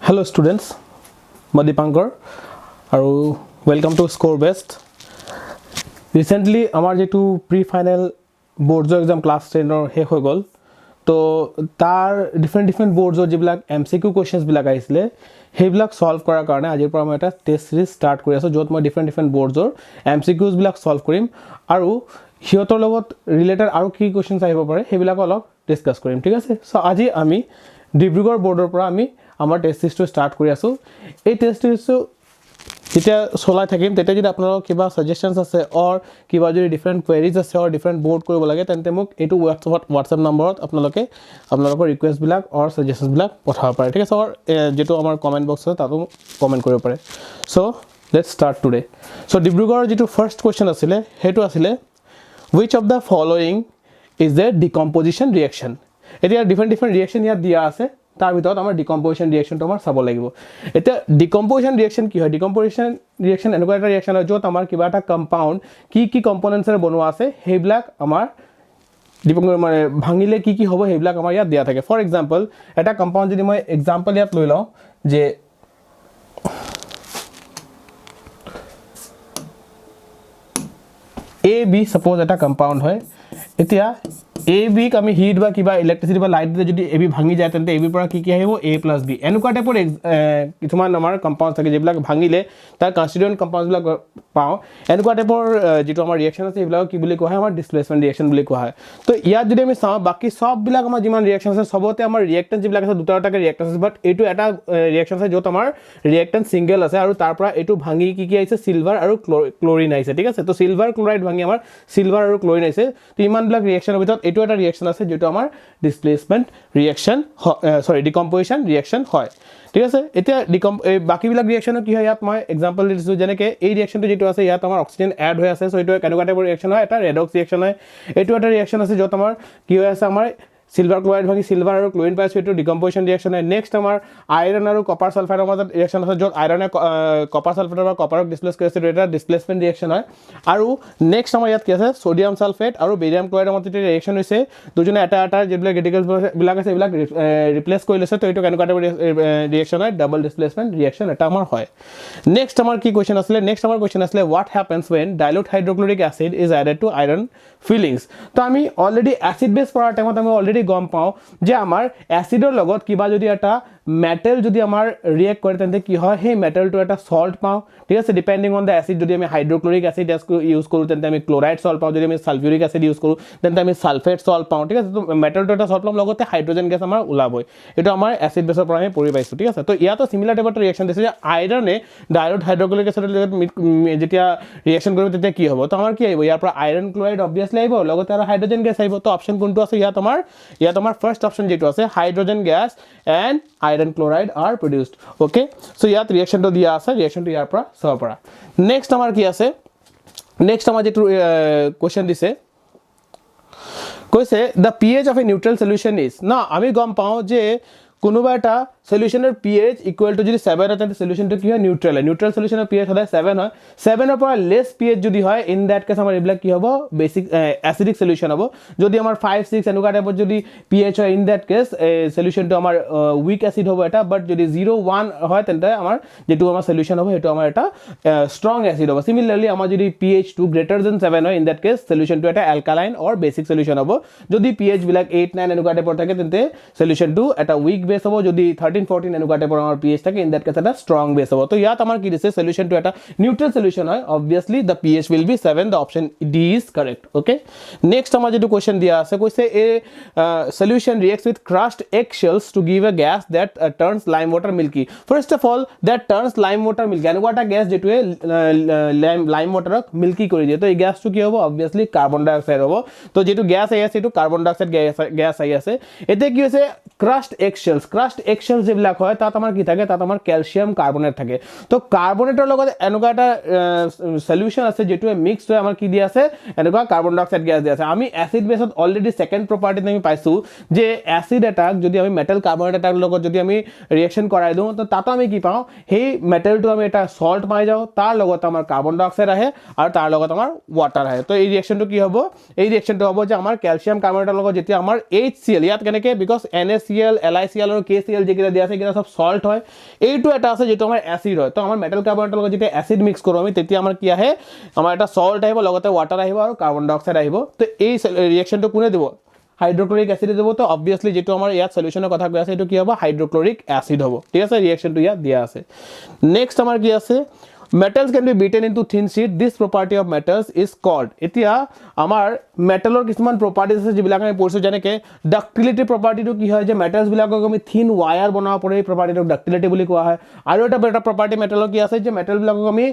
Hello students, মই দীপাংকৰ আৰু welcome to Score Best. Recently আমাৰ যেটো pre final boards exam class 10 ৰ শেষ হৈ গল তো তাৰ different boards ৰ যিবিলাক MCQ questions বিলাক আহিছিলে হেবিলাক সলভ কৰাৰ কাৰণে আজিৰ পৰা মই এটা টেষ্ট সিৰিজ ষ্টাৰ্ট কৰি আছো যত মই different boards ৰ MCQs বিলাক সলভ কৰিম আৰু হিয়তৰ লগত ৰিলেটেড আৰু কি কোৱেশ্চনছ আহিব পাৰে হেবিলাক অলপ ডিসকাস কৰিম ঠিক আছে সো আজি আমি ডিব্ৰুগড় বৰ্ডৰ পৰা আমি আমাৰ টেষ্ট সিৰিজটো ষ্টাৰ্ট কৰি আছো এই টেষ্ট সিৰিজটো যেতিয়া চলাই থাকিম তেতিয়া যদি আপোনালোকৰ কিবা সাজেশনছ আছে অৰ কিবা যদি ডিফাৰেন্ট কোৱেৰিজ আছে অৰ ডিফাৰেন্ট বোৰ্ড কৰিব লাগে তেন্তে মোক এইটো WhatsApp নম্বৰত আপোনালোকৰ ৰিকুৱেষ্ট বিলাক অৰ সাজেশনছ বিলাক পঠাব পাৰে ঠিক আছে অৰ যেটো আমাৰ কমেন্ট বক্স আছে তাতো কমেন্ট কৰিব পাৰে so let's start today so ডিব্ৰুগড়ৰ যেটো ফাৰ্স্ট কোৱেশ্চন আছিল হেতু আছিল which of the following is the decomposition reaction এতিয়া different reaction ইয়াত দিয়া আছে তাৰ ভিতৰত আমাৰ decomposition reaction টো আমাৰ চাব লাগিব এতিয়া decomposition reaction কি হয় decomposition reaction এনেকুৱা এটা reaction হয় যত আমাৰ কিবা এটা compound কি components এৰে বনোৱা আছে হেবিলাক আমাৰ মানে ভাঙিলে কি হ'ব হেবিলাক আমাৰ ইয়াত দিয়া থাকে ফৰ এক্সাম্পল এটা compound যদি মই এক্সাম্পল ইয়াত লৈ লওঁ যে AB suppose এটা compound হয় এতিয়া AB ক আমি হিট বা কিবা ইলেক্ট্ৰিসিটি বা লাইট যদি AB ভাঙি যায় তেন্তে AB পৰা কি আহিব A + B এনেকুৱা টাইপৰ কিছুমান আমাৰ কম্পাউন্ড থাকে যেবিলাক ভাঙিলে তাৰ কনস্টিটিউয়েন্ট কম্পাউন্ডছ বিলাক পাও এনেকুৱা টাইপৰ যেটো আমাৰ ৰিঅ্যাকশন আছে এইবিলাক কি বুলি কোৱা হয় আমাৰ ডিসপ্লেসমেন্ট ৰিঅ্যাকশন বুলি কোৱা হয় তো ইয়াত যদি আমি চাও বাকি সব বিলাক আমাৰ যিমান ৰিঅ্যাকশন আছে সবতে আমাৰ ৰিঅ্যাকটেন্স যিবিলাক আছে দুটাটাকে ৰিঅ্যাকটেন্স আছে বাট এইটো এটা ৰিঅ্যাকশন আছে যত আমাৰ ৰিঅ্যাকটেন্স সিঙ্গেল আছে আৰু তাৰ পৰা এইটো ভাঙি কি আহিছে সিলভাৰ আৰু ক্লোৰিন আহিছে ঠিক আছে তো সিলভাৰ ক্লোৰাইড ভাঙি আমাৰ সিলভাৰ আৰু ক্লোৰিন আহিছে তো ইমান বিলাক ৰিঅ্যাকশনৰ ভিতৰত এইটো এটা ৰিঅ্যাকশন আছে যেটো আমাৰ ডিসপ্লেসমেন্ট ৰিঅ্যাকশন ডিকম্পোজিশন ৰিঅ্যাকশন হয় ঠিক আছে এতিয়া বাকি বিলাক ৰিঅ্যাকশন কি হয় ইয়াত মই এক্সাম্পল দিছো যেনেকে এই ৰিঅ্যাকশনটো যেটো আছে ইয়াত আমাৰ অক্সিজেন এড হৈ আছে সো এইটো কেনেকুৱা টাইপৰ ৰিঅ্যাকশন হয় এটা ৰেডক্স ৰিঅ্যাকশন হয় এইটো এটা ৰিঅ্যাকশন আছে যত আমাৰ কি হৈ আছে আমাৰ সিলভাৰ ক্লোৰাইড ভাঙি সিলভাৰ আৰু ক্লোৰিন পাইছো এইটো ডিকম্পোজিশন ৰিঅ্যাকশন হয় নেক্সট আমাৰ আইৰন আৰু কপাৰ সালফাইডৰ মাজত ৰিঅ্যাকশন আছে যত আইৰনে কপাৰ সালফাইডৰ পৰা কপাৰক ডিসপ্লেস কৰিছে এটা ডিসপ্লেসমেন্ট ৰিঅ্যাকশন হয় আৰু নেক্সট আমাৰ ইয়াত কি আছে সোডিয়াম সালফেট আৰু বেৰিয়াম ক্লোৰাইডৰ মাজত এটা ৰিঅ্যাকশন হৈছে দুজনে এটা যেবিলাক ৰেডিকেলছ বিলাক আছে এইবিলাক ৰিপ্লেস কৰি লৈছে তো এইটো কেনেকুৱা টাইপৰ ৰিঅ্যাকশন হয় ডাবল ডিসপ্লেসমেন্ট ৰিঅ্যাকশন এটা আমাৰ হয় নেক্সট আমাৰ কি কোৱেশ্চন আছিল নেক্সট আমাৰ কোৱেশ্চন আছিল what happens when dilute hydrochloric acid is added to iron fillings তো আমি অলৰেডি এসিড বেস পঢ়াৰ টাইমত আমি অলৰেডি গম পাও যে আমাৰ এসিডৰ লগত কিবা যদি এটা মেটেল যদি আমাৰ ৰিঅ্যাক্ট কৰে তেন্তে কি হয় হে মেটেলটো এটা সল্ট পাও ঠিক আছে ডিপেন্ডিং অন দা এসিড যদি আমি হাইড্ৰোক্লোৰিক এসিড ইউজ কৰো তেন্তে আমি ক্লোৰাইড সল্ট পাও যদি আমি সালফিউৰিক এসিড ইউজ কৰো তেন্তে আমি সালফেট সল্ট পাও ঠিক আছে তো মেটেলটো এটা সল্ট পাম লগতে হাইড্ৰোজেন গেছ আমাৰ ওলাবই এটা আমাৰ এসিড বেসৰ পৰা আমি পঢ়ি পাইছো ঠিক আছে তো ইয়াতো সিমিলাৰ টাইপৰ ৰিঅ্যাকশন দিছে যে আইৰনে ডাইলুট হাইড্ৰোক্লোৰিক এসিডৰ লগত যেতিয়া ৰিঅ্যাকশন কৰিব তেতিয়া কি হ'ব তো আমাৰ কি আহিব ইয়াৰ পৰা আইৰন ক্লোৰাইড অবভিয়াসলি আহিব লগতে আৰু হাইড্ৰোজেন গেছ আহিব তো অপচন কোনটো আছে ইয়াত আমাৰ ফাৰ্স্ট অপচন যেটো আছে hydrogen gas and iron chloride are produced okay so ইয়াত ৰিঅ্যাকশন তো দিয়া আছে ৰিঅ্যাকশন তো ইয়াৰ পৰা চাব পৰা নেক্সট আমাৰ কি আছে নেক্সট আমাৰ যেটো কোৱেশ্চন দিছে কৈছে the pH of a neutral solution is না আমি গম পাও যে কোনোবা এটা সলিউশনৰ pH ইকুৱেল টু যদি 7 হয় তেন্তে সলিউশনটো কি হয় নিউট্ৰাল হয় নিউট্ৰাল সলিউশনৰ pH সদায় 7 হয় 7 ৰ পৰা লেস pH যদি হয় ইন দ্যাট কেস আমাৰ এইবিলাক কি হ'ব বেসিক অ্যাসিডিক সলিউশন হ'ব যদি আমাৰ 5 6 এনেকুৱা টাইপৰ যদি pH হয় ইন দ্যাট কেস সলিউশনটো আমাৰ উইক অ্যাসিড হ'ব এটা বাট যদি 0 1 হয় তেন্তে আমাৰ যেটো আমাৰ সলিউশন হ'ব হেতু আমাৰ এটা স্ট্ৰং অ্যাসিড হ'ব সিমিলাৰলি আমাৰ যদি pH 2 গ্ৰেটাৰ দেন 7 হয় ইন দ্যাট কেস সলিউশনটো এটা অ্যালকালাইন অৰ বেসিক সলিউশন হ'ব যদি pH বিলাক 8 9 এনেকুৱা টাইপৰ থাকে তেন্তে সলিউশনটো এটা উইক বেস হ'ব যদি 13 14 এনেকুৱা টাইপৰ আমাৰ pH থাকে ইন দ্যাট কেস এটা স্ট্ৰং বেস হ'ব তো ইয়াত আমাৰ কি দিছে সলিউশনটো এটা নিউট্ৰাল সলিউশন হয় obviously the pH will be 7 the option D is correct okay next আমাৰ যেটো কোৱেশ্চন দিয়া আছে কৈছে a solution reacts with crushed eggshells to give a gas that turns lime water milky first of all that turns lime water milky এনেকুৱা এটা gas যেটোৱে lime water milky কৰি দিয়ে তো এই গ্যাসটো কি হ'ব obviously কাৰ্বন ডাই অক্সাইড হ'ব তো যেটো গ্যাস আই আছে এটো কাৰ্বন ডাই অক্সাইড গ্যাস আই আছে এতে কি হৈছে crushed eggshells যেবিলাক হয় তাত আমাৰ কি থাকে তাত আমাৰ ক্যালসিয়াম কাৰ্বনেট থাকে তো কাৰ্বনেটৰ লগত এনেকুৱা এটা সলিউশন আছে যেটো মিক্সড হৈ আমাৰ কি দিয়া আছে এনেকুৱা কাৰ্বন ডাই অক্সাইড গ্যাস দিয়া আছে আমি এসিড বেসত অলৰেডি সেকেন্ড প্ৰপাৰ্টিত আমি পাইছো যে এসিড এটাক যদি আমি মেটাল কাৰ্বনেট এটাৰ লগত যদি আমি ৰিঅ্যাকশন কৰাই দিও তো তাতো আমি কি পাও হেই মেটালটো আমি এটা সল্ট পাই যাও তাৰ লগত আমাৰ কাৰ্বন ডাই অক্সাইড আহে আৰু তাৰ লগত আমাৰ ওয়াটাৰ আহে তো এই ৰিঅ্যাকশনটো কি হ'ব এই ৰিঅ্যাকশনটো হ'ব যে আমাৰ ক্যালসিয়াম কাৰ্বনেটৰ লগত যেতিয়া আমাৰ HCl ইয়াত কেনেকে বিকজ NaCl LiCl আৰু KCl যেকিটা দিয়া আছে এইকেইটা চব সল্ট হয় এইটো এটা আছে যেটো আমাৰ এসিড হয় তো আমাৰ মেটাল কাৰ্বনেটৰ লগত যেতিয়া এসিড মিক্স কৰোঁ আমি তেতিয়া আমাৰ কি আহে আমাৰ এটা সল্ট আহিব লগতে ওয়াটাৰ আহিব আৰু কাৰ্বন ডাই অক্সাইড আহিব তো এই ৰিএকচনটো কোনে দিব হাইড্ৰোক্লোৰিক এসিড দিব তো অবভিয়াসলি যেটো আমাৰ ইয়াত সলিউশনৰ কথা কৈ আছে এটো কি হ'ব হাইড্ৰোক্লোৰিক এসিড হ'ব ঠিক আছে ৰিএকচনটো ইয়াত দিয়া আছে নেক্সট আমাৰ কি আছে metals can be beaten into thin sheet this property of metals is called এতিয়া আমাৰ মেটালৰ কিছুমান প্ৰপাৰ্টিজ আছে যিবিলাক আমি পঢ়িছো যেনেকে ডাক্টিলিটি প্ৰপাৰ্টিটো কি হয় যে মেটালছ বিলাকক আমি থিন ওয়্যাৰ বনাব পাৰি এই প্ৰপাৰ্টিটোক ডাক্টিলিটি বুলি কোৱা হয় আৰু এটা প্ৰপাৰ্টি মেটালৰ কি আছে যে মেটাল বিলাকক আমি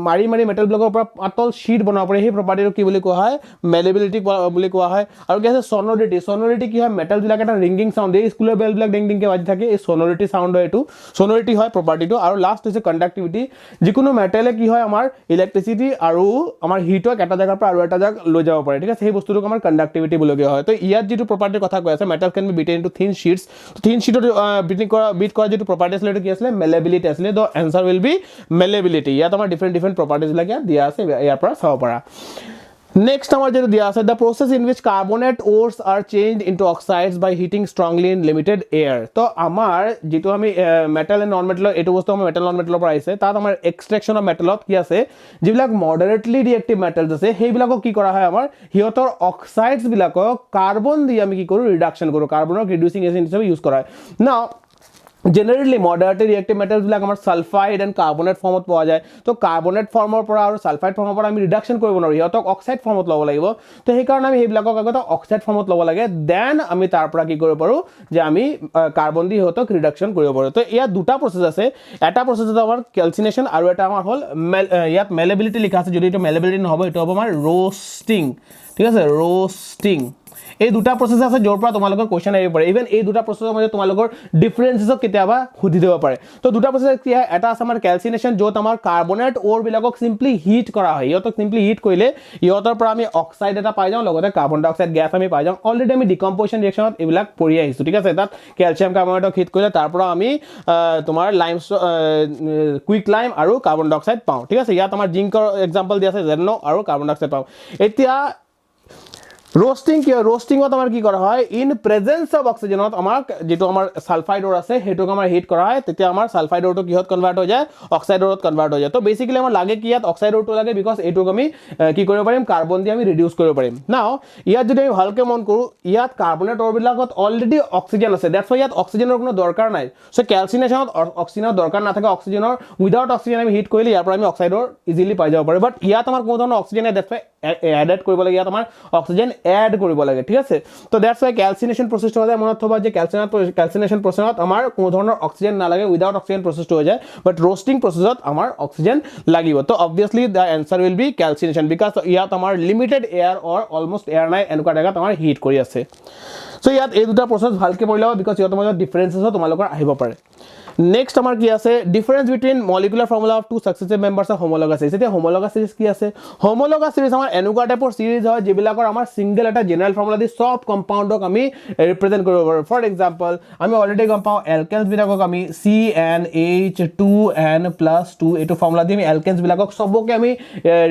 মাৰি মেটাল বিলাকৰ পৰা পাতল শীট বনাব পাৰি সেই প্ৰপাৰ্টিটো কি বুলি কোৱা হয় মেলেবিলিটি বুলি কোৱা হয় আৰু কি আছে সনৰিটি কি হয় মেটাল বিলাক এটা ৰিংগিং সাউন্ড এই স্কুলৰ বেল বিলাক ডিং ডিং কে বাজি থাকে এই সনৰিটি সাউন্ড হয় এটো সনৰিটি হয় প্ৰপাৰ্টিটো আৰু লাষ্ট হৈছে কণ্ডাক্টিভিটি যিকোনো মেটালে কি হয় আমাৰ ইলেক্ট্ৰিসিটি আৰু আমাৰ হিটক এটা জায়গাৰ পৰা আৰু এটা জায়গা লৈ যাব পাৰে ঠিক আছে সেই বস্তুটোক আমাৰ কণ্ডাক্টিভিটি বুলি কোৱা হয় তো ইয়াত যেটো প্ৰপাৰ্টিৰ কথা কৈ আছে metal can be beaten into থিন শীটস তো থিন শীটৰ বিট কৰা যেটো প্ৰপাৰ্টি আছিল এটো কি আছিল মেলেবিলিটি আছিল দ আনসাৰ উইল বি মেলেবিলিটি ইয়াত আমাৰ ডিফাৰেন্ট প্ৰপাৰ্টিজ বিলাক দিয়া আছে ইয়াৰ পৰা চাব পাৰা Next আমাৰ যেটো দিয়া আছে the process in which carbonate ores are changed into oxides by heating strongly in limited air তো আমাৰ যেটো আমি মেটাল এন্ড নন মেটাল এটো বস্তু আমাৰ মেটাল নন মেটালৰ পৰা আহিছে তাত আমাৰ এক্সট্ৰাকশন অফ মেটালত কি আছে যিবিলাক মডাৰেটলি ৰিএক্টিভ মেটালছ আছে সেইবিলাকক কি কৰা হয় আমাৰ হিয়তৰ অক্সাইডছ বিলাকক কাৰ্বন দি আমি কি কৰো ৰিডাকশন কৰো কাৰ্বনক ৰিডিউসিং এজেন্ট হিচাপে ইউজ কৰা হয় নাও generally moderately reactive metals বিলাক আমাৰ সালফাইড এন্ড কাৰ্বনেট ফৰ্মত পোৱা যায় তো কাৰ্বনেট ফৰ্মৰ পৰা আৰু সালফাইড ফৰ্মৰ পৰা আমি ৰিডাকশন কৰিব নোৱাৰো ইহতক অক্সাইড ফৰ্মত ল'ব লাগিব তো সেই কাৰণে আমি হেবিলাকক আগতে অক্সাইড ফৰ্মত ল'ব লাগে দেন আমি তাৰ পৰা কি কৰিব পাৰো যে আমি কাৰ্বন দি ইহতক ৰিডাকশন কৰিব পাৰো তো ইয়া দুটা প্ৰসেস আছে এটা প্ৰসেস আছে আমাৰ ক্যালচিনেশন আৰু এটা আমাৰ হল ইয়াত মেলেবিলিটি লিখা আছে যদি এটো মেলেবিলিটি নহব এটো হ'ব আমাৰ ৰোস্টিং ঠিক আছে ৰোস্টিং এই দুটা প্ৰসেস আছে যৰ পৰা তোমালোকৰ কোশ্চেন আহিব পাৰে ইভেন এই দুটা প্ৰসেসৰ মাজত তোমালোকৰ ডিফাৰেন্সেস কেতিয়াবা খুদি দিব পাৰে তো দুটা প্ৰসেস কি হয় এটা আছে আমাৰ ক্যালচিনেশন যত আমাৰ কাৰ্বনেট ওৰ বিলাকক সিম্পলি হিট কৰা হয় ইহতক সিম্পলি হিট কৰিলে ইহতৰ পৰা আমি অক্সাইড এটা পাই যাওঁ লগতে কাৰ্বন ডাই অক্সাইড গ্যাস আমি পাই যাওঁ অলৰেডি আমি ডিকম্পোজিশন ৰিঅ্যাকশনত এইবিলাক পঢ়ি আহিছো ঠিক আছে তাত ক্যালচিয়াম কাৰ্বনেটক হিট কৰিলে তাৰ পৰা আমি তোমাৰ লাইম কুইক লাইম আৰু কাৰ্বন ডাই অক্সাইড পাওঁ ঠিক আছে ইয়াত আমাৰ জিংকৰ এক্সাম্পল দিয়া আছে জেনো আৰু কাৰ্বন ডাই অক্সাইড পাওঁ এতিয়া रोस्टिंग কি रोस्टिंगত আমাৰ কি কৰা হয় ইন প্ৰেজেন্স অফ অক্সিজেনত আমাৰ যেটো আমাৰ সালফাইড ওৰ আছে হেটোক আমাৰ হিট কৰা হয় তেতিয়া আমাৰ সালফাইড ওৰটো কিহত কনভাৰ্ট হৈ যায় অক্সাইড ওৰত কনভাৰ্ট হৈ যায় তো বেসিক্যালি আমাৰ লাগে কি ইয়াত অক্সাইড ওৰটো লাগে বিকজ এটোক আমি কি কৰিব পাৰিম কাৰ্বন দি আমি ৰিডিউস কৰিব পাৰিম নাও ইয়াত যদি আমি ভালকে মন কৰো ইয়াত কাৰ্বনেট ওৰ বিলাকত অলৰেডি অক্সিজেন আছে দ্যাটস ওয়াই ইয়াত অক্সিজেনৰ কোনো দৰকাৰ নাই সো ক্যালচিনেশনত অক্সিজেনৰ দৰকাৰ নাথাকে অক্সিজেনৰ উইদাউট অক্সিজেন আমি হিট কৰিলে ইয়াৰ পৰা আমি অক্সাইড ওৰ ইজিলি পাই যাব পাৰো বাট ইয়াত আমাৰ কোনো ধৰণৰ অক্সিজেন দ্যাটস ওয়াই এডেড কৰিব লাগে ইয়াত আমাৰ অক্সিজেন এড কৰিব লাগে ঠিক আছে তো দ্যাটস ওয়াই ক্যালচিনেশন প্ৰসেসটো হয় মনত থবা যে ক্যালচিনেশন প্ৰসেসত আমাৰ কোনো ধৰণৰ অক্সিজেন নালাগে উইদাউট অক্সিজেন প্ৰসেসটো হৈ যায় বাট ৰোস্টিং প্ৰসেসত আমাৰ অক্সিজেন লাগিব তো obviously the answer will be calcination because ইয়াত আমাৰ limited air or almost air নাই এনেকুৱা জায়গাত আমাৰ হিট কৰি আছে সো ইয়াত এই দুটা প্ৰসেস ভালকে পঢ়ি লবা বিকজ ইহতৰ মাজত ডিফাৰেন্সেস তোমালোকৰ আহিব পাৰে নেক্সট আমাৰ কি আছে difference between molecular formula of two successive members of homologous series এতিয়া হোমোলগাছ সিৰিজ কি আছে হোমোলগাছ সিৰিজ আমাৰ এনেকুৱা টাইপৰ সিৰিজ হয় যেবিলাকৰ আমাৰ সিঙ্গেল এটা জেনাৰেল ফৰ্মুলা দি সব কম্পাউণ্ডক আমি ৰিপ্ৰেজেন্ট কৰিব পাৰো ফৰ এক্সাম্পল আমি অলৰেডি গম পাওঁ এলকেনছ বিলাকক আমি CnH2n+2 এটো ফৰ্মুলা দি আমি এলকেনছ বিলাকক সবকে আমি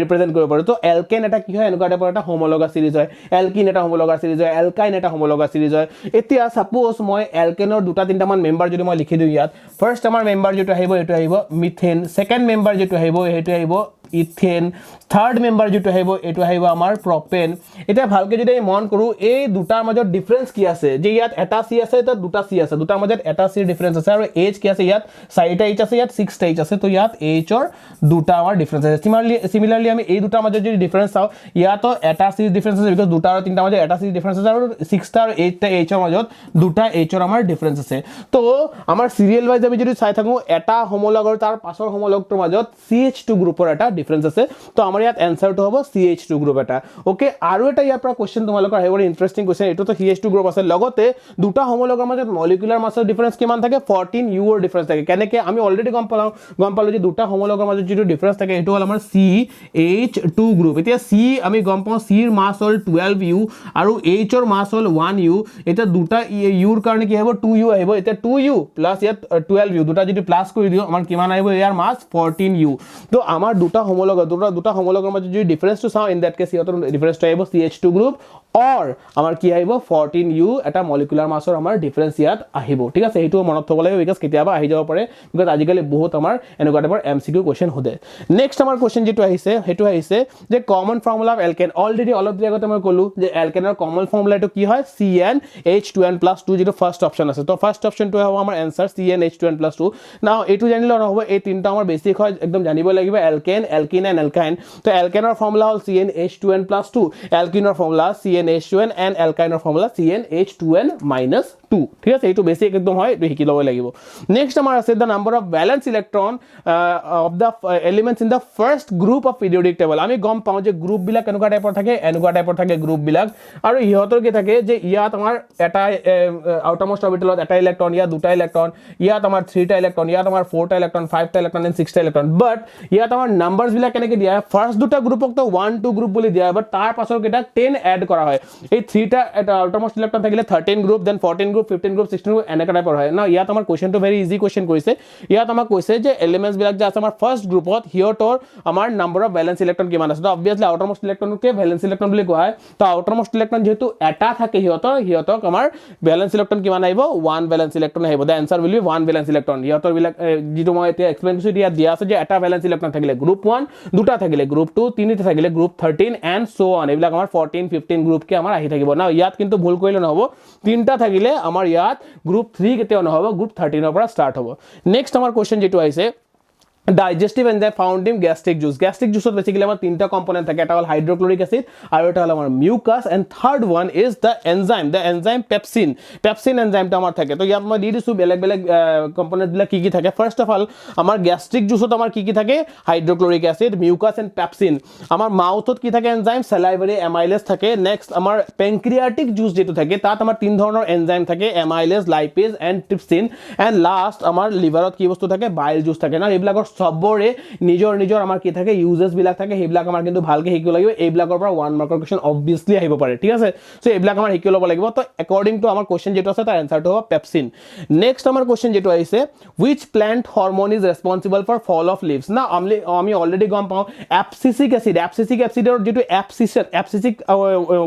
ৰিপ্ৰেজেন্ট কৰিব পাৰো তো এলকেন এটা কি হয় এনেকুৱা টাইপৰ এটা হোমোলগাছ সিৰিজ হয় এলকিন এটা হোমোলগাছ সিৰিজ হয় এলকাইন এটা হোমোলগাছ সিৰিজ হয় এতিয়া সাপোজ মই এলকেনৰ দুটা তিনটা মান মেম্বাৰ যদি মই লিখি দিও ইয়াত ফাৰ্স্ট আমাৰ মেম্বাৰ যেটো আহিব এটো আহিব মিথেন সেকেন্ড মেম্বাৰ যেটো আহিব হেটো আহিব ইথেন থাৰ্ড মেম্বাৰ যেটো আহিব এটো আহিব আমাৰ প্ৰপেন এটা ভালকে যদি মন কৰো এই দুটাৰ মাজত ডিফাৰেন্স কি আছে যে ইয়াত এটা সি আছে এটা দুটা সি আছে দুটাৰ মাজত এটা সি ডিফাৰেন্স আছে আৰু এইচ কি আছে ইয়াত 4টা এইচ আছে ইয়াত 6টা এইচ আছে তো ইয়াত এইচ অৰ দুটা আমাৰ ডিফাৰেন্স আছে সিমিলাৰলি আমি এই দুটাৰ মাজত যদি ডিফাৰেন্স চাও ইয়াতো এটা সি ডিফাৰেন্স আছে বিকজ দুটা আৰু তিনটা মাজত এটা সি ডিফাৰেন্স আছে আৰু 6টা আৰু 8টা এইচ অৰ মাজত দুটা এইচ অৰ আমাৰ ডিফাৰেন্স আছে তো আমাৰ সিৰিয়েল ওয়াইজ আমি যদি চাই থাকো এটা হোমোলগ আৰু তাৰ পাছৰ হোমোলগটোৰ মাজত CH2 গ্ৰুপৰ এটা ডিফাৰেন্স আছে তো আমাৰ ইয়াত আনসাৰটো হ'ব CH2 গ্ৰুপ এটা ওকে আৰু এটা ইয়াৰ পৰা কোশ্চেন তোমালোকৰ আহিব ইন্টাৰেস্টিং কোশ্চেন এটো তো CH2 গ্ৰুপ আছে লগতে দুটা হোমোলগৰ মাজত মলিকুলাৰ মাছৰ ডিফাৰেন্স কিমান থাকে 14 U ৰ ডিফাৰেন্স থাকে কেনেকে আমি অলৰেডি গম পালো যে দুটা হোমোলগৰ মাজত যেটো ডিফাৰেন্স থাকে এটো হল আমাৰ CH2 গ্ৰুপ এতিয়া C আমি গম পাওঁ C ৰ মাছ হল 12U আৰু H ৰ মাছ হল 1U এটা দুটা U ৰ কাৰণে কি হ'ব 2U আহিব এটা 2U প্লাস ইয়াত 12U দুটা যদি প্লাস কৰি দিও আমাৰ কিমান আহিব ইয়াৰ মাছ 14U তো আমাৰ দুটা হোমোলগ দুটা হোমোলগৰ মাজত যদি ডিফাৰেন্সটো চাও ইন দ্যাট কেস ইহতৰ ডিফাৰেন্সটো আহিব CH2 গ্ৰুপ অৰ আমাৰ কি আহিব 14u এটা মলিকুলাৰ মাছৰ আমাৰ ডিফাৰেন্স ইয়াত আহিব ঠিক আছে এইটো মনত থব লাগিব বিকজ কেতিয়াবা আহি যাব পাৰে বিকজ আজিকালি বহুত আমাৰ এনেকুৱা টাইপৰ এমসিকিউ কোৱেশ্চন সোধে নেক্সট আমাৰ কোৱেশ্চন যেটো আহিছে হেতু আহিছে যে কমন ফৰ্মুলা অফ এলকেন অলৰেডি অলপ দিন আগতে মই কলো যে এলকেনৰ কমন ফৰ্মুলাটো কি হয় CnH2n+2 যেটো ফাৰ্স্ট অপচন আছে তো ফাৰ্স্ট অপচনটো হ'ব আমাৰ আনসাৰ CnH2n+2 নাও এইটো জানিলে নহব এই তিনটা আমাৰ বেসিক হয় একদম জানিব লাগিব এলকেন এলকিন এন্ড এলকাইন তো এলকেনৰ ফৰ্মুলা হ'ল CnH2n+2 এলকিনৰ ফৰ্মুলা CnH2n এন্ড এলকাইনৰ ফৰ্মুলা CnH2n-2 ঠিক আছে এইটো বেসিক একদম হয় এইটো শিকি লব লাগিব নেক্সট আমাৰ আছে the number of valence electron of the elements in the first group of periodic table আমি গম পাও যে গ্রুপ বিলাক এনেকুৱা টাইপৰ থাকে গ্ৰুপ বিলাক আৰু ইহতৰ কি থাকে যে ইয়াত আমাৰ এটা আউটাৰমোষ্ট অৰবিটেলত এটা ইলেক্ট্ৰন ইয়াত দুটা ইলেক্ট্ৰন ইয়াত আমাৰ 3টা ইলেক্ট্ৰন ইয়াত আমাৰ 4টা ইলেক্ট্ৰন 5টা ইলেক্ট্ৰন এন্ড 6টা ইলেক্ট্ৰন বাট ইয়াত আমাৰ নাম্বাৰস বিলাক কেনেকৈ দিয়া ফাৰ্স্ট দুটা গ্ৰুপক তো 1 2 গ্ৰুপ বুলি দিয়া বাট তাৰ পাছৰ কেটা 10 এড কৰা হয় এই 3টা এটা আউটাৰমোষ্ট ইলেক্ট্ৰন থাকিলে 13 group then 14 group 15 group 16 group এনেকা টাইপৰ হয় না ইয়াত আমাৰ কোৱেশ্চনটো ভেৰি ইজি কোৱেশ্চন কৰিছে ইয়াত আমাক কৈছে যে এলিমেন্টস বিলাক যে আছে আমাৰ ফাৰ্স্ট গ্ৰুপত হিয়তৰ আমাৰ নাম্বাৰ অফ ভ্যালেন্স ইলেক্ট্ৰন কিমান আছে তো অবভিয়াসলি আউটাৰমোষ্ট ইলেক্ট্ৰনকে ভ্যালেন্স ইলেক্ট্ৰন বুলি কোৱা হয় তো আউটাৰমোষ্ট ইলেক্ট্ৰন যেহেতু এটা থাকে হিয়তক আমাৰ ভ্যালেন্স ইলেক্ট্ৰন কিমান আহিব 1 ভ্যালেন্স ইলেক্ট্ৰন আহিব the answer will be 1 valence electron হিয়তৰ বিলাক যেটো মই এতিয়া এক্সপ্লেইন কৰিছো দিয়া দিয়া আছে যে এটা ভ্যালেন্স ইলেক্ট্ৰন থাকিলে গ্ৰুপ 1 দুটা থাকিলে গ্ৰুপ 2 তিনিটা থাকিলে গ্ৰুপ 13 এন্ড সো অন এইবিলাক আমাৰ 14 15 গ্ৰুপ কে আমাৰ আহি থাকিব না ইয়াত কিন্তু ভুল কৰিলে নহব তিনটা থাকিলে আমাৰ ইয়াত গ্ৰুপ 3 কেতেও নহব গ্ৰুপ 13 ৰ পৰা স্টাৰ্ট হ'ব নেক্সট আমাৰ কোৱেশ্চন যেটো আহিছে digestive enzyme found in gastric juice basically আমাৰ তিনটা কম্পোনেন্ট থাকে এটা হল হাইড্ৰোক্লোৰিক এসিড আৰু এটা হল আমাৰ mucus and third one is the enzyme pepsin enzyme টো আমাৰ থাকে তো ইয়াত মই দি দিছো বেলেগ বেলেগ কম্পোনেন্ট বিলাক কি থাকে ফাৰ্স্ট অফ অল আমাৰ গ্যাস্ট্ৰিক জুছত আমাৰ কি থাকে hydrochloric acid mucus and pepsin আমাৰ মাউথত কি থাকে এনজাইম সালাইভাৰি এমাইলেজ থাকে নেক্সট আমাৰ পেনক্ৰিয়াটিক জুছ যেটো থাকে তাত আমাৰ তিন ধৰণৰ এনজাইম থাকে amylase lipase and trypsin and last আমাৰ লিভাৰত কি বস্তু থাকে বাইল জুছ থাকে না এইবিলাকৰ সবৰে নিজৰ আমাৰ কি থাকে ইউজেস বিলাক থাকে হেবিলাক আমাৰ কিন্তু ভালকে শিকিব লাগিব এইবিলাকৰ পৰা 1 মাৰ্কৰ কোৱেশ্চন অবভিয়াসলি আহিব পাৰে ঠিক আছে সো এইবিলাক আমাৰ শিকি ল'ব লাগিব তো অ্যাকৰ্ডিং টু আমাৰ কোৱেশ্চন যেটো আছে তাৰ আনসাৰটো হ'ব পেপচিন নেক্সট আমাৰ কোৱেশ্চন যেটো আহিছে which plant hormone is responsible for fall of leaves না আমি অলৰেডি গম পাও অ্যাবসিসিক এসিডৰ যেটো অ্যাবসিসিক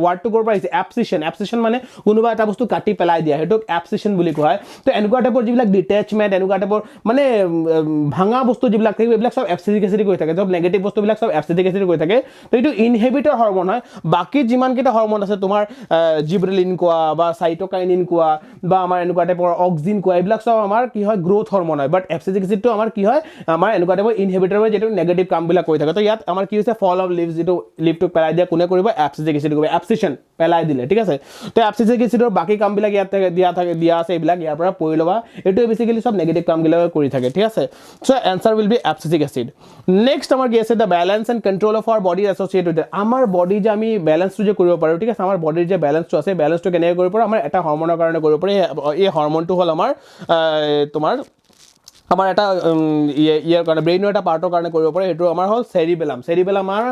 ওয়াৰ্ডটো কৰ পৰা আহিছে অ্যাবসিশন মানে কোনোবা এটা বস্তু কাটি পেলাই দিয়া হেতু অ্যাবসিশন বুলি কোৱা হয় তো এনেকুৱা টাইপৰ যিবিলাক ডিটাচমেন্ট এনেকুৱা টাইপৰ মানে ভাঙা বস্তু যিবিলাক থাকে এইবিলাক সব অ্যাবসিসিক এসিড কৈ থাকে সব নেগেটিভ বস্তু বিলাক সব অ্যাবসিসিক এসিড কৈ থাকে তো এইটো ইনহিবিটৰ হৰমন হয় বাকি যিমান কেটা হৰমন আছে তোমাৰ জিব্ৰেলিন কোৱা বা সাইটোকাইনিন কোৱা বা আমাৰ এনেকুৱা টাইপৰ অক্সিন কোৱা এইবিলাক সব আমাৰ কি হয় গ্ৰোথ হৰমন হয় বাট অ্যাবসিসিক এসিডটো আমাৰ কি হয় আমাৰ এনেকুৱা টাইপৰ ইনহিবিটৰ হয় যেটো নেগেটিভ কাম বিলাক কৈ থাকে তো ইয়াত আমাৰ কি হৈছে ফল অফ লিভস যেটো লিভটো পেলাই দিয়া কোনে কৰিব অ্যাবসিসিক এসিড কৰিব অ্যাবসিশন পেলাই দিলে ঠিক আছে তো অ্যাবসিসিক এসিডৰ বাকি কাম বিলাক ইয়াত দিয়া আছে এইবিলাক ইয়াৰ পৰা পঢ়ি লবা এটো বেসিক্যালি সব নেগেটিভ কাম বিলাক কৰি থাকে ঠিক আছে so answer will be abscisic acid next আমাৰ কি আছে the balance and control of our body associated with আমাৰ বডি যে আমি ব্যালেন্সটো যে কৰিব পাৰো ঠিক আছে আমাৰ বডিৰ যে ব্যালেন্সটো আছে ব্যালেন্সটো কেনেকৈ কৰিব পাৰো আমাৰ এটা হৰমনৰ কাৰণে কৰিব পাৰো এই হৰমনটো হল আমাৰ তোমাৰ আমাৰ এটা ইয়াৰ কাৰণে ব্ৰেইনৰ এটা পাৰ্টৰ কাৰণে কৰিব পাৰে এটো আমাৰ হল সেৰিবেলাম আমাৰ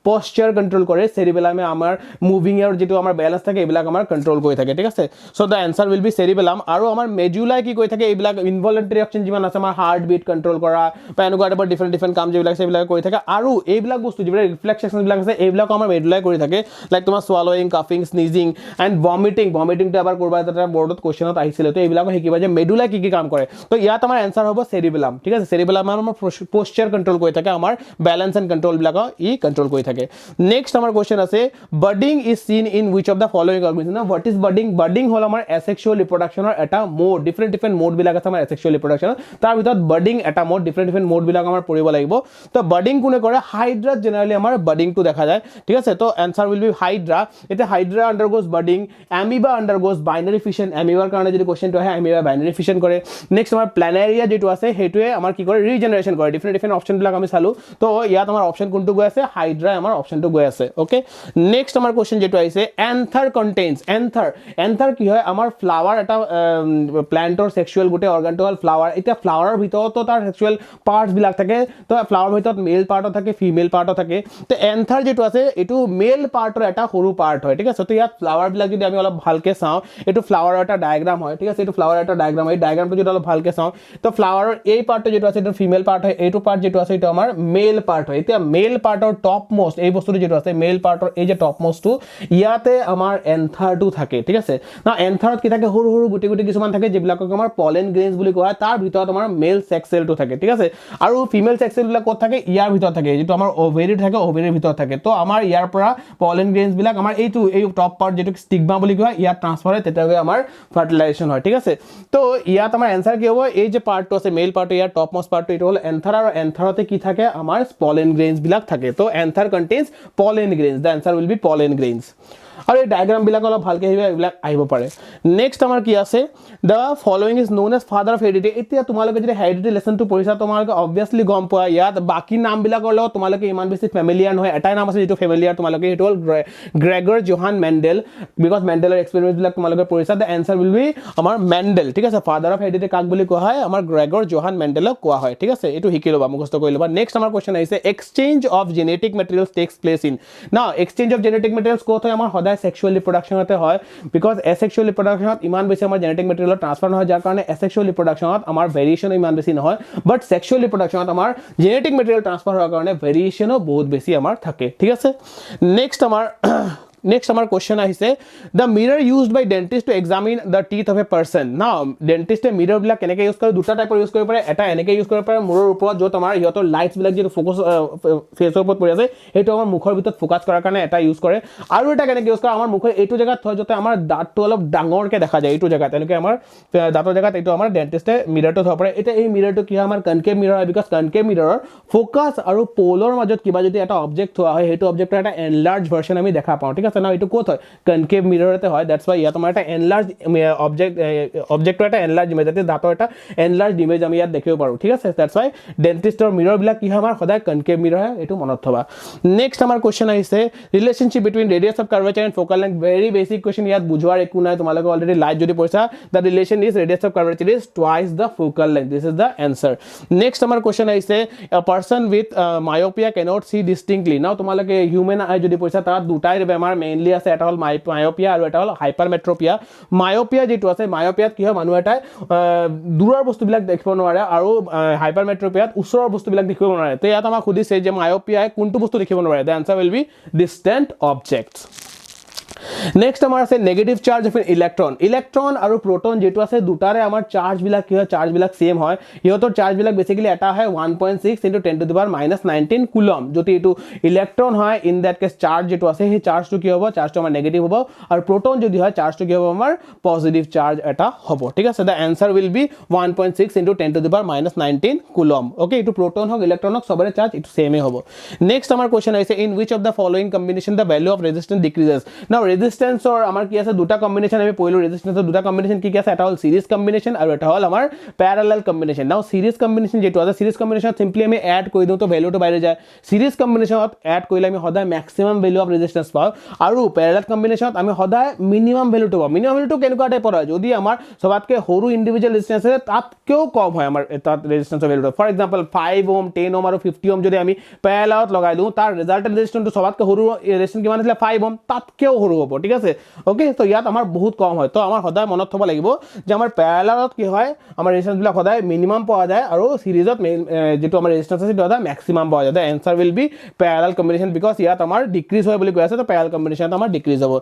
পশ্চাৰ কন্ট্ৰোল কৰে সেৰিবেলামে আমাৰ মুভিং এৰ যেটো আমাৰ ব্যালেন্স থাকে এইবিলাক আমাৰ কন্ট্ৰোল কৰি থাকে ঠিক আছে so the answer will be cerebellum আৰু আমাৰ মেডুলাই কি কৈ থাকে এইবিলাক ইনভলন্টাৰী অপচন যিমান আছে আমাৰ হাৰ্ট বিট কন্ট্ৰোল কৰা বা এনেকুৱা টাইপৰ ডিফাৰেন্ট কাম যিবিলাক আছে এইবিলাক কৰি থাকে আৰু এইবিলাক বস্তু যিবিলাক ৰিফ্লেক্সেশন বিলাক আছে এইবিলাক আমাৰ মেডুলাই কৰি থাকে লাইক তোমাৰ সোয়ালোইং কাফিং স্নিজিং এন্ড ভমিটিংটো এবাৰ কৰবা এটা বৰ্ডত কোৱেশ্চনত আহিছিল তো এইবিলাক শিকিবা যে মেডুলাই কি কাম কৰে তো ইয়াত আমাৰ আনসাৰ হ'ব সেৰিবেলাম ঠিক আছে সেৰিবেলাম আমাৰ পশ্চাৰ কন্ট্ৰোল কৰি থাকে আমাৰ ব্যালেন্স এন্ড কন্ট্ৰোল বিলাক ই কন্ট্ৰোল কৰি থাকে নেক্সট আমাৰ কোৱেশ্চন আছে budding is seen in which of the following organism না হোৱাট ইজ বাডিং হল আমাৰ এসেক্সুৱেল ৰিপ্ৰডাকচনৰ এটা মোড ডিফাৰেন্ট মোড বিলাক আছে আমাৰ এসেক্সুৱেল ৰিপ্ৰডাকচন তাৰ ভিতৰত বাডিং এটা মোড ডিফাৰেন্ট মোড বিলাক আমাৰ পঢ়িব লাগিব তো বাডিং কোনে কৰে হাইড্ৰা জেনাৰেলি আমাৰ বাডিংটো দেখা যায় ঠিক আছে তো আনসাৰ উইল বি হাইড্ৰা এটা hydra undergoes budding amoeba undergoes binary fission এমিবাৰ কাৰণে যদি কোৱেশ্চনটো আহে এমিবা বাইনাৰী ফিশন কৰে নেক্সট আমাৰ প্ল্যানেৰিয়া যেটো আছে হেতুৱে আমাৰ কি কৰে ৰিজেনাৰেশন কৰে ডিফাৰেন্ট অপচন বিলাক আমি চালো তো ইয়াত আমাৰ অপচন কোনটো গৈ আছে হাইড্ৰা আমাৰ অপচনটো গৈ আছে ওকে নেক্সট আমাৰ কোৱেশ্চন যেটো আহিছে এন্থাৰ কন্টেইনস এন্থাৰ কি হয় আমাৰ ফ্লাৱাৰ এটা প্ল্যান্টৰ সেক্সুৱেল গুটে অৰ্গানটো হল ফ্লাৱাৰ এটা ফ্লাৱাৰৰ ভিতৰত তাৰ সেক্সুৱেল পাৰ্টস বিলাক থাকে তো ফ্লাৱাৰৰ ভিতৰত মেল পাৰ্টও থাকে ফিমেল পাৰ্টও থাকে তো এন্থাৰ যেটো আছে এটো মেল পাৰ্টৰ এটা সৰু পাৰ্ট হয় ঠিক আছে তো ইয়াত ফ্লাৱাৰ বিলাক যদি আমি অলপ ভালকে চাও এটো ফ্লাৱাৰৰ এটা ডায়াগ্ৰাম হয় ঠিক আছে এটো ফ্লাৱাৰৰ এটা ডায়াগ্ৰাম এই ডায়াগ্ৰামটো যদি অলপ ভালকে চাও তো ফ্লাৱাৰৰ আৰু এই পাৰ্টটো যেটো আছে এটা ফিমেল পাৰ্ট হয় এইটো পাৰ্ট যেটো আছে এটা আমাৰ মেল পাৰ্ট হয় এতিয়া মেল পাৰ্টৰ টপ মোষ্ট এই বস্তুটো যেটো আছে মেল পাৰ্টৰ এই যে টপ মোষ্টটো ইয়াতে আমাৰ এন্থাৰটো থাকে ঠিক আছে না এন্থাৰত কি থাকে সৰু সৰু গুটি গুটি কিছুমান থাকে যেবিলাকক আমাৰ পলেন গ্ৰেইনছ বুলি কোৱা তাৰ ভিতৰত আমাৰ মেল সেক্স সেলটো থাকে ঠিক আছে আৰু ফিমেল সেক্স সেলবিলাক ক'ত থাকে ইয়াৰ ভিতৰত থাকে যেটো আমাৰ ওভেৰি থাকে ওভেৰিৰ ভিতৰত থাকে তো আমাৰ ইয়াৰ পৰা পলেন গ্ৰেইনছ বিলাক আমাৰ এইটো এই টপ পাৰ্ট যেটো স্টিগমা বুলি কোৱা ইয়াত ট্ৰান্সফাৰ হয় তেতিয়াকৈ আমাৰ ফাৰ্টিলাইজেশ্যন হয় ঠিক আছে তো ইয়াত আমাৰ এনসাৰ কি হ'ব এই যে পাৰ্টটো আছে মেল পাৰ্টটো ইয়াৰ টপ মোষ্ট পাৰ্টটো এটা হল এন্থাৰ আৰু এন্থাৰতে কি থাকে আমাৰ পলেন গ্ৰেইনছ বিলাক থাকে তো anther contains pollen grains the answer will be pollen grains আৰু এই ডায়াগ্ৰাম বিলাক অলপ ভালকে এইবিলাক আহিব পাৰে নেক্সট আমাৰ কি আছে the following is known as father of heredity এতিয়া তোমালোকে যদি হেৰিডিটি লেসনটো পঢ়িছা তোমালোকে অবভিয়াসলি গম পোৱা ইয়াত বাকি নাম বিলাকৰ লগত তোমালোকে ইমান বেছি ফেমিলিয়াৰ নহয় এটাই নাম আছে যেটো ফেমিলিয়াৰ তোমালোকে হেটো হল গ্ৰেগৰ জোহান মেন্ডেল বিকজ মেন্ডেলৰ এক্সপেৰিমেন্ট বিলাক তোমালোকে পঢ়িছা দা আনসাৰ উইল বি আমাৰ মেন্ডেল ঠিক আছে ফাদাৰ অফ হেৰিডিটি কাক বুলি কোৱা হয় আমাৰ গ্ৰেগৰ জোহান মেন্ডেলক কোৱা হয় ঠিক আছে এটো শিকি লবা মুখস্থ কৰি লবা নেক্সট আমাৰ কোৱেশ্চন আহিছে exchange of genetic materials takes place in now exchange of genetic materials কোত হয় আমাৰ সদায় সেক্সুৱেল ৰিপ্ৰডাকশনতে হয় বিকজ এসেক্সুৱেল ৰিপ্ৰডাকশনত ইমান বেছি আমাৰ জেনেটিক মেটেৰিয়েল ট্ৰান্সফাৰ নহয় যাৰ কাৰণে এসেক্সুৱেল ৰিপ্ৰডাকশনত আমাৰ ভেৰিয়েচন ইমান বেছি নহয় বাট সেক্সুৱেল ৰিপ্ৰডাকশনত আমাৰ জেনেটিক মেটেৰিয়েল ট্ৰান্সফাৰ হোৱাৰ কাৰণে ভেৰিয়েচনো বহুত বেছি আমাৰ থাকে ঠিক আছে Next our question আহিছে the mirror used by dentist to examine the teeth of a person now dentist A mirror বিলাক কেনেকৈ ইউজ কৰে দুটা টাইপৰ ইউজ কৰিব পাৰে এটা এনেকৈ ইউজ কৰিব পাৰে মুৰৰ ওপৰত যত আমাৰ ইহতৰ লাইটস বিলাক যে ফোকাস ফেসৰ ওপৰত পৰি আছে হেটো আমাৰ মুখৰ ভিতৰত ফোকাস কৰাৰ কাৰণে এটা ইউজ কৰে আৰু এটা কেনেকৈ ইউজ কৰে আমাৰ মুখৰ এইটো জায়গাত থয় যতে আমাৰ দাঁতটো অলপ ডাঙৰকে দেখা যায় এইটো জায়গাত এনেকৈ আমাৰ দাঁতৰ জায়গাত এইটো আমাৰ ডেন্টিস্টে মিৰৰটো থব পাৰে এটা এই মিৰৰটো কি হয় আমাৰ কনকেভ মিৰৰ হয় বিকজ কনকেভ মিৰৰৰ ফোকাস আৰু পোলৰ মাজত কিবা যদি এটা অবজেক্ট থোৱা হয় হেটো অবজেক্টৰ এটা এনলাৰ্জ ভাৰ্সন আমি দেখা পাওঁ ঠিক আছে না এটো কোত হয় কনকেভ মিৰৰতে হয় দ্যাটস ওয়াই ইয়াত আমাৰ এটা এনলাৰ্জ অবজেক্টৰ এটা এনলাৰ্জ ইমেজ এটা দাঁতৰ এটা এনলাৰ্জ ইমেজ আমি ইয়াত দেখিব পাৰো ঠিক আছে দ্যাটস ওয়াই ডেন্টিস্টৰ মিৰৰ বিলাক কি হয় আমাৰ সদায় কনকেভ মিৰৰ হয় এটো মনত থবা নেক্সট আমাৰ কোৱেশ্চন আহিছে relationship between radius of curvature and focal length very basic question ইয়াত বুঝোৱাৰ একো নাই তোমালোকে অলৰেডি লাইট যদি পঢ়িছা the relation is radius of curvature is twice the focal length this is the answer next আমাৰ কোৱেশ্চন আহিছে a person with myopia cannot see distinctly নাও তোমালোকে হিউম্যান আই যদি পঢ়িছা তাত দুটাই বেমাৰ মেইনলি আছে এটা হল মায়োপিয়া আৰু এটা হল হাইপাৰমেট্ৰোপিয়া মায়োপিয়া যেটো আছে মায়োপিয়াত কি হয় মানুহ এটা দূৰৰ বস্তুবিলাক দেখিব নোৱাৰে আৰু হাইপাৰমেট্ৰোপিয়াত ওচৰৰ বস্তুবিলাক দেখিব নোৱাৰে তে ইয়াত আমাক খুদিছে যে মায়োপিয়াই কোনটো বস্তু দেখিব নোৱাৰে the answer will be distant objects next আমাৰ আছে negative charge of electron electron আৰু প্ৰোটন যেটো আছে দুটাৰে আমাৰ চাৰ্জ বিলাক কি হয় চাৰ্জ বিলাক সেম হয় ইহতৰ চাৰ্জ বিলাক বেসিক্যালি এটা হয় 1.6 * 10⁻⁻19 কুলম যদি এটো ইলেক্ট্ৰন হয় ইন দ্যাট কেস চাৰ্জ যেটো আছে সেই চাৰ্জটো কি হ'ব চাৰ্জটো আমাৰ নেগেটিভ হ'ব আৰু প্ৰোটন যদি হয় চাৰ্জটো কি হ'ব আমাৰ পজিটিভ চাৰ্জ এটা হ'ব ঠিক আছে the answer will be 1.6 * 10⁻⁻19 coulomb okay এটো প্ৰোটন হক ইলেক্ট্ৰন হক সবৰে চাৰ্জ এটো সেমে হ'ব নেক্সট আমাৰ কোৱেশ্চন আছে in which of the following combination the value of resistance decreases now ৰেজিস্ট্যান্সৰ আমাৰ কি আছে দুটা কম্বিনেশন আমি পইলো ৰেজিস্ট্যান্সৰ দুটা কম্বিনেশন কি আছে এটা হল সিৰিজ কম্বিনেশন আৰু এটা হল আমাৰ প্যাৰালেল কম্বিনেশন নাও সিৰিজ কম্বিনেশন যেটো আছে সিৰিজ কম্বিনেশন সিম্পলি আমি এড কৰি দিও তো ভ্যালুটো বাইৰে যায় সিৰিজ কম্বিনেশনত এড কৰিলে আমি সদায় ম্যাক্সিমাম ভ্যালু অফ ৰেজিস্ট্যান্স পাও আৰু প্যাৰালেল কম্বিনেশনত আমি সদায় মিনিমাম ভ্যালুটো পাও মিনিমাম ভ্যালুটো কেনেকুৱা টাইপৰ হয় যদি আমাৰ সবাতকে সৰু ইন্ডিভিজুয়াল ৰেজিস্ট্যান্স আছে তাতকেও কম হয় আমাৰ এটা ৰেজিস্ট্যান্সৰ ভ্যালুটো ফৰ এক্সাম্পল 5 ওহম 10 ওহম আৰু 50 ওহম যদি আমি প্যাৰালেলত লগাই দিও তাৰ ৰিজাল্টেড ৰেজিস্ট্যান্সটো সবাতকে সৰু ৰেজিস্ট্যান্স কিমান আছিল 5 ওহম তাতকেও সৰু হ'ব ঠিক আছে ওকে তো ইয়াত আমাৰ বহুত কম হয় তো আমাৰ সদায় মনত থব লাগিব যে আমাৰ প্যাৰালেলত কি হয় আমাৰ ৰেজিস্ট্যান্স বিলাক সদায় মিনিমাম পোৱা যায় আৰু সিৰিজত যেটো আমাৰ ৰেজিস্ট্যান্স আছে এটা ম্যাক্সিমাম পোৱা যায় the answer will be parallel combination because ইয়াত আমাৰ ডিক্ৰিজ হয় বুলি কৈ আছে তো প্যাৰালেল কম্বিনেশনত আমাৰ ডিক্ৰিজ হ'ব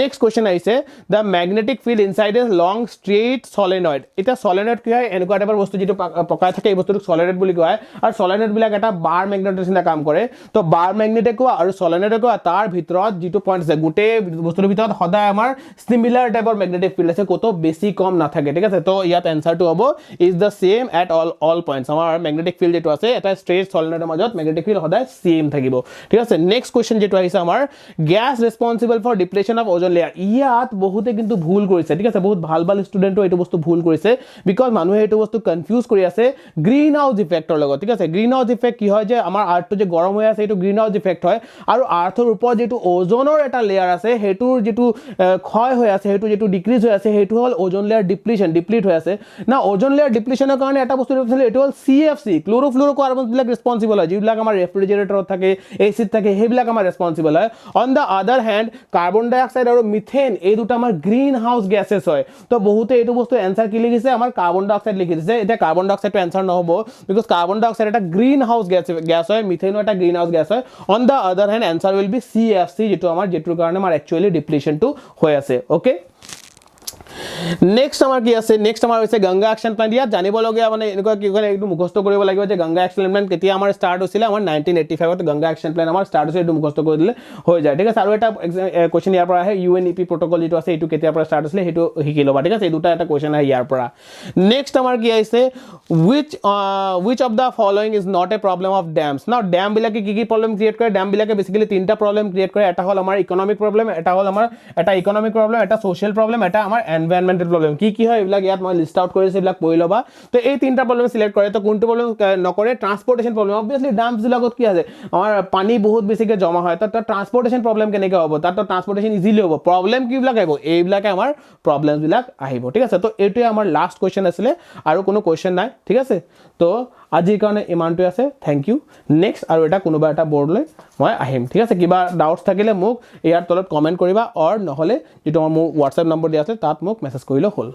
নেক্সট কোৱেশ্চন আহিছে the magnetic field inside a long straight solenoid এটা সলিনয়েড কি হয় এনেকুৱা টাইপৰ বস্তু যেটো পকাই থাকে এই বস্তুটো সলিনয়েড বুলি কয় আৰু সলিনয়েড বিলাক এটা বাৰ ম্যাগনেটৰ নিচিনা কাম কৰে তো বাৰ ম্যাগনেটে কোৱা আৰু সলিনয়েডে কোৱা তাৰ ভিতৰত যেটো পইণ্ট আছে গোটেই বস্তুৰ ভিতৰত সদায় আমাৰ সিমিলাৰ টাইপৰ ম্যাগনেটিক ফিল্ড আছে কত বেছি কম না থাকে ঠিক আছে তো ইয়াত আনসাৰটো হ'ব is the same at all points আমাৰ ম্যাগনেটিক ফিল্ড যেটো আছে এটা স্ট্ৰেইট সলিনয়েডৰ মাজত ম্যাগনেটিক ফিল্ড সদায় সেম থাকিব ঠিক আছে নেক্সট কোৱেশ্চন যেটো আহিছে আমাৰ গ্যাস ৰেসপন্সিবল ফৰ ডিপ্লেশন অফ ওজন লেয়াৰ ইয়াত বহুতে কিন্তু ভুল কৰিছে ঠিক আছে বহুত ভাল ভাল ষ্টুডেন্টও এইটো বস্তু ভুল কৰিছে বিকজ মানুহে এইটো বস্তু কনফিউজ কৰি আছে গ্ৰীন হাউস ইফেক্টৰ লগত ঠিক আছে গ্ৰীন হাউস ইফেক্ট কি হয় যে আমাৰ আৰ্থটো যে গৰম হৈ আছে এইটো গ্ৰীন হাউস ইফেক্ট হয় আৰু আৰ্থৰ ওপৰত যেটো ওজনৰ এটা লেয়াৰ আছে সেইটোৰ যেটো ক্ষয় হৈ আছে হেতু যেটো ডিক্ৰিজ হৈ আছে হেতু হল ওজন লেয়াৰ ডিপ্লিট হৈ আছে না ওজন লেয়াৰ ডিপ্লিশনৰ কাৰণে এটা বস্তু আছিল এটো হল CFC ক্লোৰোফ্লুৰোকাৰ্বনছ বিলাক ৰেসপন্সিবল হয় যিবিলাক আমাৰ ৰেফ্ৰিজাৰেটৰত থাকে এচিড থাকে হেবিলাক আমাৰ ৰেসপন্সিবল হয় অন দা আদাৰ হ্যান্ড কাৰ্বন ডাই অক্সাইড আৰু মিথেন এই দুটা আমাৰ গ্ৰীন হাউস গ্যাসেস হয় তো বহুতে এইটো বস্তু এনসাৰ কি লিখিছে আমাৰ কাৰ্বন ডাই অক্সাইড লিখি দিছে এটা কাৰ্বন ডাই অক্সাইডটো এনসাৰ নহব বিকজ কাৰ্বন ডাই অক্সাইড এটা গ্ৰীন হাউস গ্যাস হয় মিথেনো এটা গ্ৰীন হাউস গ্যাস হয় অন দা আদাৰ hand answer will be CFC যেটো আমাৰ যেটোৰ কাৰণে আমাৰ একচুয়ালি ডিপ্লিশনটো হৈ আছে ওকে নেক্সট আমাৰ কি আছে নেক্সট আমাৰ হৈছে গংগা একশন প্ল্যান ইয়াত জানিব লগিয়া মানে এনেকুৱা কি কৰে একটু মুখস্থ কৰিব লাগিব যে গংগা একশন প্ল্যান কেতিয়া আমাৰ স্টাৰ্ট হৈছিল আমাৰ 1985 ত গংগা একশন প্ল্যান আমাৰ স্টাৰ্ট হৈছিল এটো মুখস্থ কৰি দিলে হৈ যায় ঠিক আছে আৰু এটা কোৱেশ্চন ইয়াৰ পৰা আহে UNEP প্ৰোটোকল যেটো আছে এটো কেতিয়া পৰা স্টাৰ্ট হৈছিল হেতু শিকি লবা ঠিক আছে এই দুটা এটা কোৱেশ্চন আহে ইয়াৰ পৰা নেক্সট আমাৰ কি আছে which of the following is not a problem of dams now dam বিলাকে কি প্ৰবলেম ক্ৰিয়েট কৰে dam বিলাকে বেসিক্যালি তিনটা প্ৰবলেম ক্ৰিয়েট কৰে এটা হল আমাৰ ইকোনমিক প্ৰবলেম এটা হল আমাৰ এটা ইকোনমিক প্ৰবলেম এটা সোশ্যাল প্ৰবলেম এটা আমাৰ এনভায়ৰনমেন্টাল প্ৰবলেম কি হয় এবিলাক ইয়াত মই লিস্ট আউট কৰিছে এবিলাক পঢ়ি লবা তো এই তিনটা প্ৰবলেম সিলেক্ট কৰে তো কোনটো প্ৰবলেম নকৰে ট্ৰান্সপোৰ্টেশন প্ৰবলেম অবভিয়াসলি ডাম্পস বিলাকত কি আছে আমাৰ পানী বহুত বেছিকে জমা হয় তো ট্ৰান্সপোৰ্টেশন প্ৰবলেম কেনেকৈ হ'ব তাত ট্ৰান্সপোৰ্টেশন ইজিলি হ'ব প্ৰবলেম কি বিলাক আহিব এইবিলাকে আমাৰ প্ৰবলেমস বিলাক আহিব ঠিক আছে তো এইটোৱে আমাৰ লাষ্ট কোৱেশ্চন আছিল আৰু কোনো কোৱেশ্চন নাই ঠিক আছে তো আজিৰ কাৰণে ইমানটো আছে থ্যাংক ইউ নেক্সট আৰু এটা কোনোবা এটা বৰ্ড লৈ মই আহিম ঠিক আছে কিবা ডাউটস থাকিলে মোক ইয়াৰ তলত কমেন্ট কৰিবা অৰ নহলে যেটো মোৰ WhatsApp নম্বৰ দিয়া আছে তাত মোক মেসেজ কৰিলে হ'ল